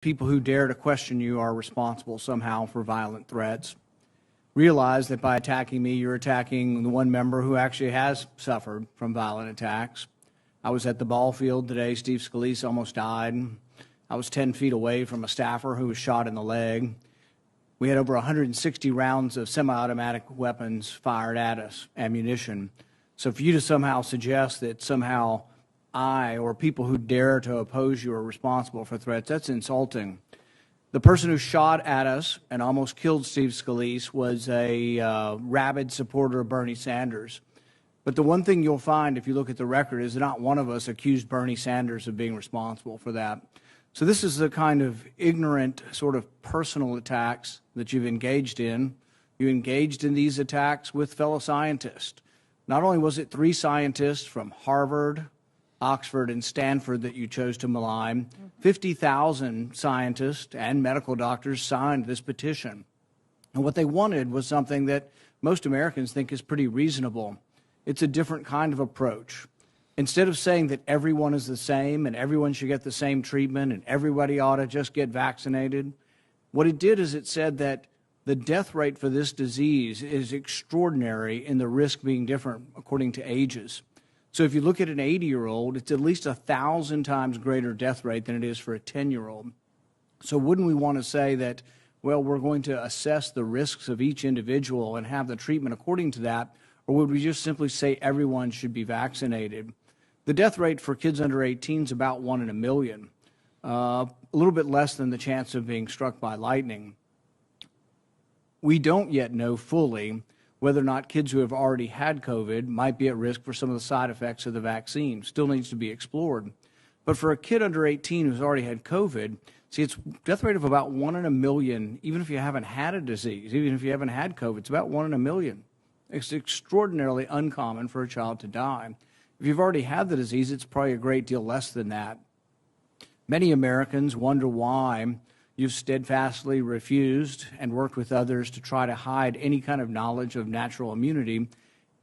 people who dare to question you are responsible somehow for violent threats. Realize that by attacking me, you're attacking the one member who actually has suffered from violent attacks. I was at the ball field today. Steve Scalise almost died. I was 10 feet away from a staffer who was shot in the leg. We had over 160 rounds of semi-automatic weapons fired at us, ammunition. So for you to somehow suggest that somehow I or people who dare to oppose you are responsible for threats, that's insulting. The person who shot at us and almost killed Steve Scalise was a rabid supporter of Bernie Sanders. But the one thing you'll find if you look at the record is that not one of us accused Bernie Sanders of being responsible for that. So this is the kind of ignorant sort of personal attacks that you've engaged in. You engaged in these attacks with fellow scientists. Not only was it 3 scientists from Harvard, Oxford, and Stanford that you chose to malign, 50,000 scientists and medical doctors signed this petition. And what they wanted was something that most Americans think is pretty reasonable. It's a different kind of approach. Instead of saying that everyone is the same and everyone should get the same treatment and everybody ought to just get vaccinated, what it did is it said that the death rate for this disease is extraordinary in the risk being different according to ages. So if you look at an 80-year-old, it's at least 1,000 times greater death rate than it is for a 10-year-old. So wouldn't we want to say that, well, we're going to assess the risks of each individual and have the treatment according to that, or would we just simply say everyone should be vaccinated? The death rate for kids under 18 is about 1 in a million, a little bit less than the chance of being struck by lightning. We don't yet know fully whether or not kids who have already had COVID might be at risk for some of the side effects of the vaccine. Still needs to be explored. But for a kid under 18 who's already had COVID, see, it's death rate of about 1 in a million, even if you haven't had a disease, even if you haven't had COVID, it's about 1 in a million. It's extraordinarily uncommon for a child to die. If you've already had the disease, it's probably a great deal less than that. Many Americans wonder why you've steadfastly refused and worked with others to try to hide any kind of knowledge of natural immunity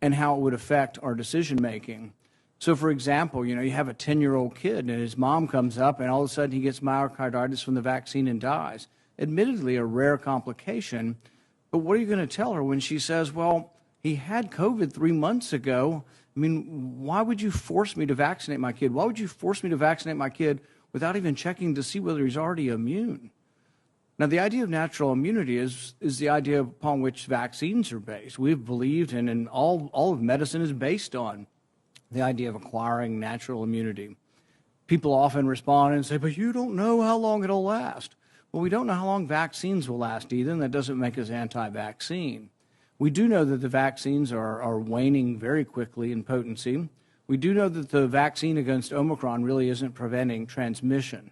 and how it would affect our decision making. So for example, you have a 10-year-old kid and his mom comes up and all of a sudden he gets myocarditis from the vaccine and dies. Admittedly a rare complication, but what are you going to tell her when she says, well, he had COVID 3 months ago? I mean, why would you force me to vaccinate my kid? Why would you force me to vaccinate my kid without even checking to see whether he's already immune? Now, the idea of natural immunity is the idea upon which vaccines are based. We've believed, and all of medicine is based on the idea of acquiring natural immunity. People often respond and say, but you don't know how long it'll last. Well, we don't know how long vaccines will last either, and that doesn't make us anti-vaccine. We do know that the vaccines are waning very quickly in potency. We do know that the vaccine against Omicron really isn't preventing transmission.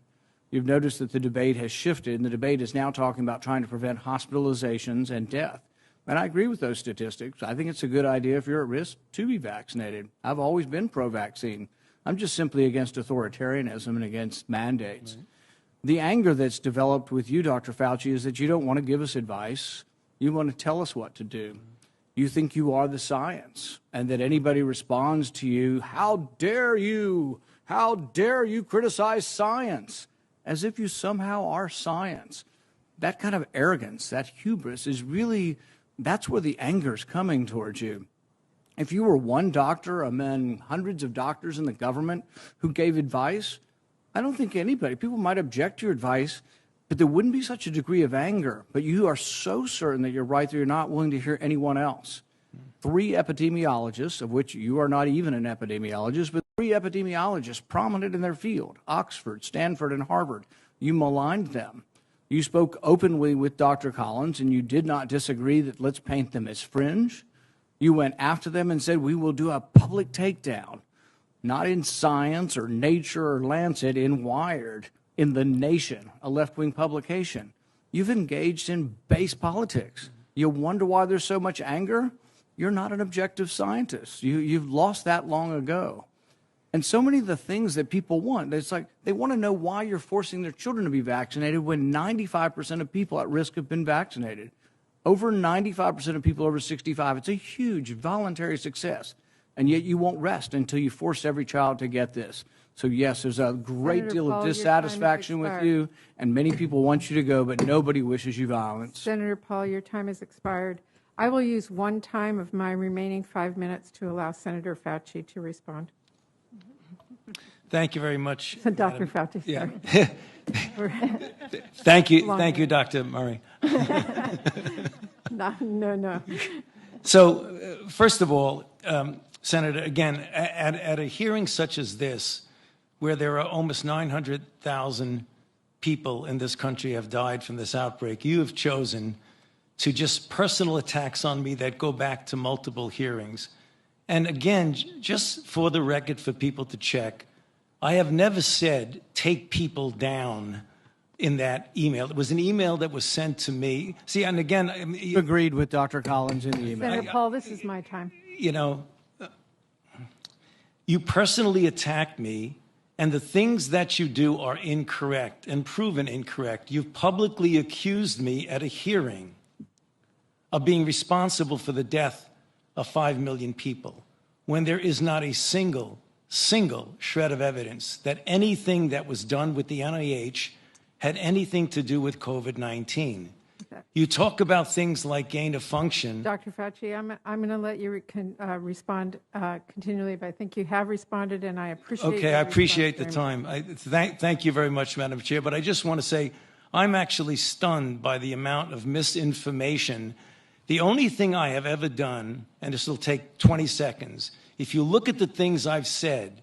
You've noticed that the debate has shifted, and the debate is now talking about trying to prevent hospitalizations and death. And I agree with those statistics. I think it's a good idea if you're at risk to be vaccinated. I've always been pro-vaccine. I'm just simply against authoritarianism and against mandates. Right. The anger that's developed with you, Dr. Fauci, is that you don't want to give us advice. You want to tell us what to do. You think you are the science, and that anybody responds to you, how dare you criticize science, as if you somehow are science. That kind of arrogance, that hubris is really, that's where the anger is coming towards you. If you were one doctor among hundreds of doctors in the government who gave advice, I don't think people might object to your advice, but there wouldn't be such a degree of anger. But you are so certain that you're right that you're not willing to hear anyone else. 3 epidemiologists, of which you are not even an epidemiologist, but 3 epidemiologists prominent in their field, Oxford, Stanford, and Harvard, you maligned them. You spoke openly with Dr. Collins, and you did not disagree that let's paint them as fringe. You went after them and said, we will do a public takedown, not in Science or Nature or Lancet, in Wired, in The Nation, a left-wing publication. You've engaged in base politics. You wonder why there's so much anger? You're not an objective scientist. You've lost that long ago. And so many of the things that people want, it's like they want to know why you're forcing their children to be vaccinated when 95% of people at risk have been vaccinated. Over 95% of people over 65, it's a huge voluntary success. And yet you won't rest until you force every child to get this. So yes, there's a great Senator deal Paul, of your time has dissatisfaction with expired. you, and many people want you to go, but nobody wishes you violence. Senator Paul, your time has expired. I will use one time of my remaining 5 minutes to allow Senator Fauci to respond. Thank you very much. Dr. Madam- Fauci, Yeah. sorry. Thank you, Long Dr. Murray. No. So, first of all, Senator, again, at a hearing such as this, where there are almost 900,000 people in this country have died from this outbreak, you have chosen to just personal attacks on me that go back to multiple hearings. And again, just for the record, for people to check, I have never said take people down in that email. It was an email that was sent to me. See, and again, You agreed with Dr. Collins in the email. Senator Paul, this is my time. you know, you personally attacked me, and the things that you do are incorrect and proven incorrect. You've publicly accused me at a hearing of being responsible for the death of 5 million people, when there is not a single shred of evidence that anything that was done with the NIH had anything to do with COVID-19. You talk about things like gain of function. Dr. Fauci, I'm going to let you respond continually, but I think you have responded, and I appreciate Okay, your I appreciate the response very time. Thank you very much, Madam Chair. But I just want to say I'm actually stunned by the amount of misinformation. The only thing I have ever done, and this will take 20 seconds, if you look at the things I've said,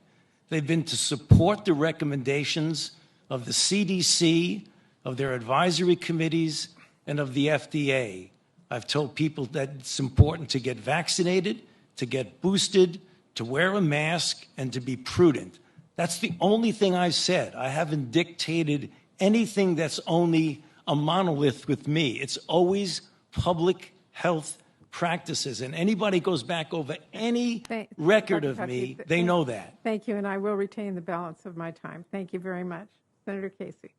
they've been to support the recommendations of the CDC, of their advisory committees, and of the FDA. I've told people that it's important to get vaccinated, to get boosted, to wear a mask, and to be prudent. That's the only thing I've said. I haven't dictated anything that's only a monolith with me. It's always public health practices. And anybody goes back over any record Dr. of Fauci, me, they know that. Thank you, and I will retain the balance of my time. Thank you very much. Senator Casey.